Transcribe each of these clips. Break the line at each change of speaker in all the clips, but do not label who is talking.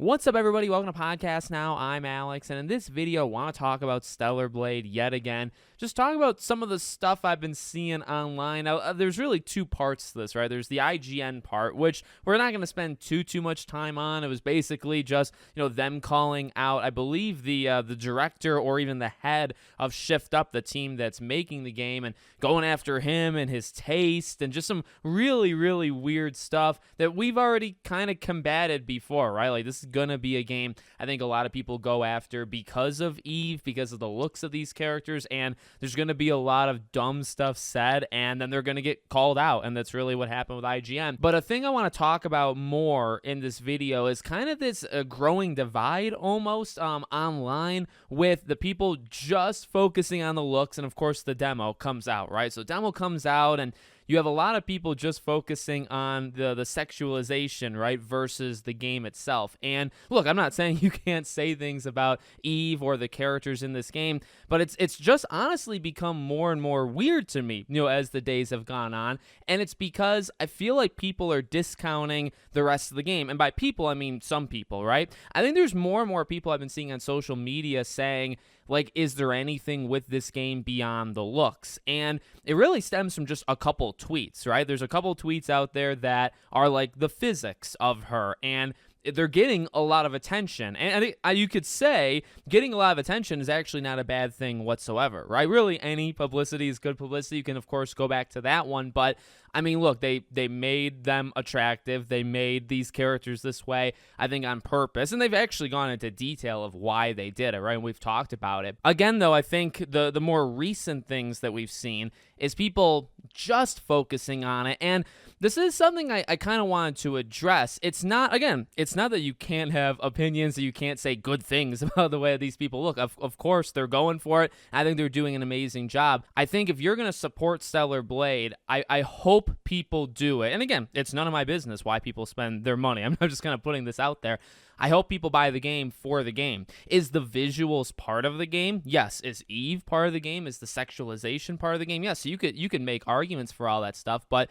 What's up, everybody? Welcome to Podcast Now. I'm Alex, and in this video, I want to talk about Stellar Blade yet again. Just talk about some of the stuff I've been seeing online. Now, there's really two parts to this, right? There's the IGN part, which we're not going to spend too much time on. It was basically just, them calling out, I believe, the director or even the head of Shift Up, the team that's making the game, and going after him and his taste, and just some really weird stuff that we've already kind of combated before, right? Like, this is gonna be a game I think a lot of people go after because of Eve, because of the looks of these characters, and there's gonna be a lot of dumb stuff said, and then they're gonna get called out, and that's really what happened with IGN. But a thing I want to talk about more in this video is kind of this growing divide almost online, with the people just focusing on the looks, and of course the demo comes out, right? So demo comes out, and you have a lot of people just focusing on the sexualization, right, versus the game itself. And look, I'm not saying you can't say things about Eve or the characters in this game, but it's just honestly become more and more weird to me, as the days have gone on. And it's because I feel like people are discounting the rest of the game. And by people, I mean some people, right? I think there's more and more people I've been seeing on social media saying, like, is there anything with this game beyond the looks? And it really stems from just a couple tweets, right? There's a couple tweets out there that are like the physics of her, and they're getting a lot of attention. And I think you could say getting a lot of attention is actually not a bad thing whatsoever, right? Really, any publicity is good publicity. You can, of course, go back to that one. But, I mean, look, they made them attractive. They made these characters this way, I think, on purpose. And they've actually gone into detail of why they did it, right? And we've talked about it. Again, though, I think the more recent things that we've seen is people just focusing on it. And this is something I kind of wanted to address. It's not that you can't have opinions, that you can't say good things about the way these people look. Of course, they're going for it. I think they're doing an amazing job. I think if you're going to support Stellar Blade, I hope people do it. And again, it's none of my business why people spend their money. I'm just kind of putting this out there. I hope people buy the game for the game. Is the visuals part of the game? Yes. Is Eve part of the game? Is the sexualization part of the game? Yes. So you could make arguments for all that stuff, but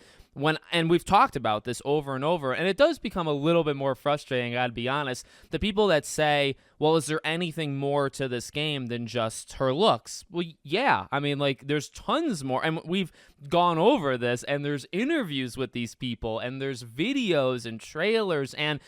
and we've talked about this over and over, and it does become a little bit more frustrating, I gotta be honest. The people that say, well, is there anything more to this game than just her looks? Well, yeah. I mean, like, there's tons more, and we've gone over this, and there's interviews with these people, and there's videos and trailers, and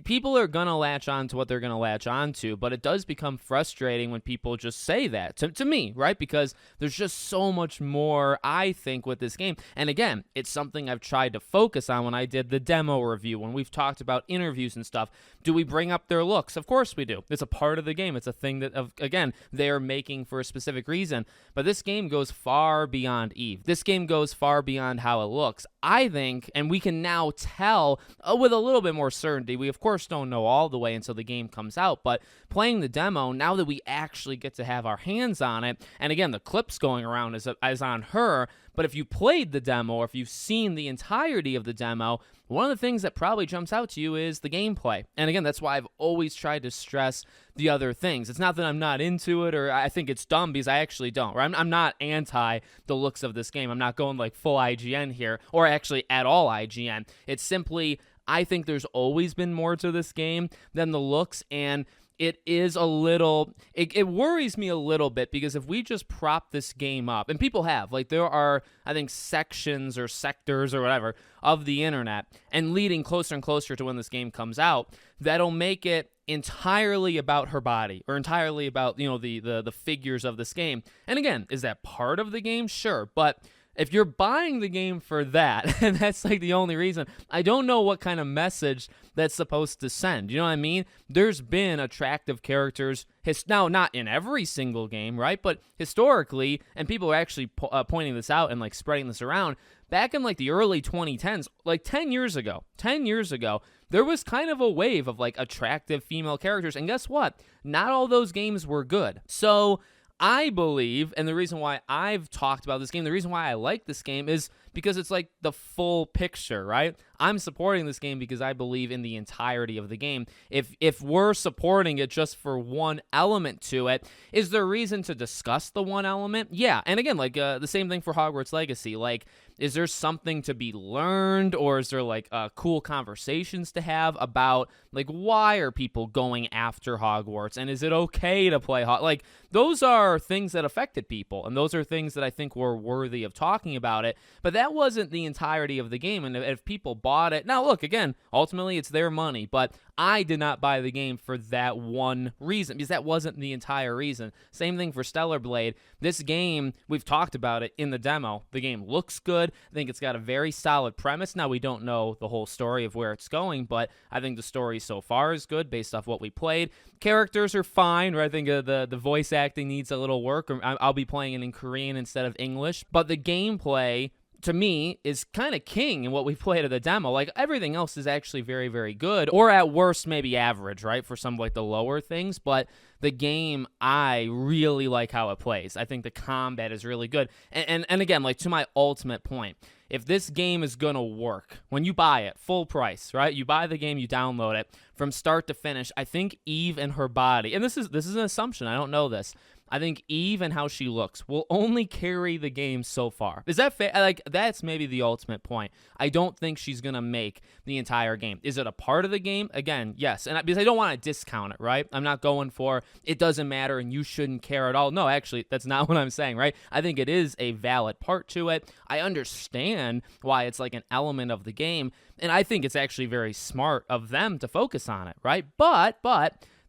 people are going to latch on to what they're going to latch on to, but it does become frustrating when people just say that to me, right? Because there's just so much more, I think, with this game. And again, it's something I've tried to focus on when I did the demo review, when we've talked about interviews and stuff. Do we bring up their looks? Of course we do. It's a part of the game. It's a thing that, again, they are making for a specific reason. But this game goes far beyond Eve. This game goes far beyond how it looks, I think, and we can now tell with a little bit more certainty. We, of course, don't know all the way until the game comes out, but playing the demo, now that we actually get to have our hands on it, and again, the clips going around is on her, but if you played the demo, or if you've seen the entirety of the demo, one of the things that probably jumps out to you is the gameplay. And again, that's why I've always tried to stress the other things. It's not that I'm not into it, or I think it's dumb, because I actually don't. Or I'm not anti the looks of this game. I'm not going like full IGN here, or actually at all IGN. It's simply, I think there's always been more to this game than the looks, and it is a little, it worries me a little bit, because if we just prop this game up, and people have, like, there are, I think, sections or sectors or whatever of the internet, and leading closer and closer to when this game comes out, that'll make it entirely about her body, or entirely about, the figures of this game. And again, is that part of the game? Sure, but if you're buying the game for that, and that's like the only reason, I don't know what kind of message that's supposed to send. You know what I mean? There's been attractive characters, now not in every single game, right? But historically, and people are actually pointing this out and like spreading this around, back in like the early 2010s, like 10 years ago, there was kind of a wave of like attractive female characters. And guess what? Not all those games were good. So I believe, and the reason why I've talked about this game, the reason why I like this game is because it's like the full picture, right? I'm supporting this game because I believe in the entirety of the game. If we're supporting it just for one element to it, is there reason to discuss the one element? Yeah. And again, like the same thing for Hogwarts Legacy. Like, is there something to be learned, or is there like cool conversations to have about like why are people going after Hogwarts, and is it okay to play like those are things that affected people, and those are things that I think were worthy of talking about it. But that wasn't the entirety of the game, and if people bought it, now look, again, ultimately it's their money, but I did not buy the game for that one reason, because that wasn't the entire reason. Same thing for Stellar Blade. This game, we've talked about it in the demo. The game looks good. I think it's got a very solid premise. Now, we don't know the whole story of where it's going, but I think the story so far is good based off what we played. Characters are fine, right? I think the voice acting needs a little work. I'll be playing it in Korean instead of English, but the gameplay, to me, is kind of king in what we played at the demo. Like, everything else is actually very, very good, or at worst, maybe average, right, for some of like the lower things. But the game, I really like how it plays. I think the combat is really good. And again, like, to my ultimate point, if this game is going to work, when you buy it, full price, right? You buy the game, you download it, from start to finish, I think Eve and her body, and this is an assumption, I don't know this, I think Eve and how she looks will only carry the game so far. Is that fair? Like, that's maybe the ultimate point. I don't think she's going to make the entire game. Is it a part of the game? Again, yes. And because I don't want to discount it, right? I'm not going for it doesn't matter and you shouldn't care at all. No, actually, that's not what I'm saying, right? I think it is a valid part to it. I understand why it's like an element of the game. And I think it's actually very smart of them to focus on it, right? But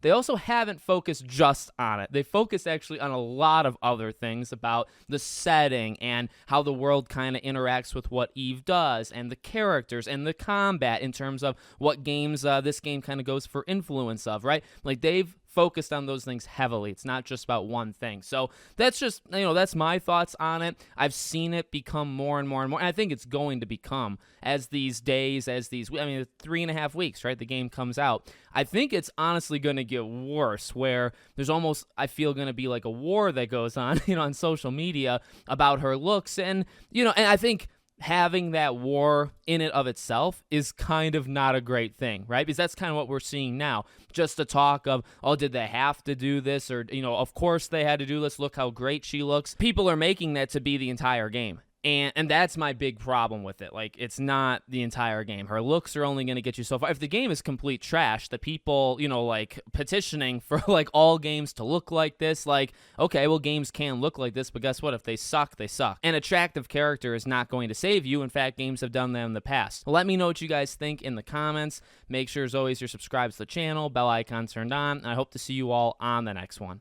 they also haven't focused just on it. They focus actually on a lot of other things about the setting and how the world kind of interacts with what Eve does, and the characters and the combat in terms of what games this game kind of goes for influence of, right? Like, they've focused on those things heavily. It's not just about one thing. So that's just, that's my thoughts on it. I've seen it become more and more and more, and I think it's going to become as these 3.5 weeks, right? The game comes out. I think it's honestly going to get worse, where there's almost, I feel, going to be like a war that goes on, on social media about her looks. And, and I think having that war in it of itself is kind of not a great thing, right? Because that's kind of what we're seeing now. Just the talk of, oh, did they have to do this? Or, of course they had to do this. Look how great she looks. People are making that to be the entire game. And that's my big problem with it. Like, it's not the entire game. Her looks are only going to get you so far. If the game is complete trash, the people, like, petitioning for, like, all games to look like this, like, okay, well, games can look like this, but guess what? If they suck, they suck. An attractive character is not going to save you. In fact, games have done that in the past. Let me know what you guys think in the comments. Make sure, as always, you're subscribed to the channel, bell icon turned on, and I hope to see you all on the next one.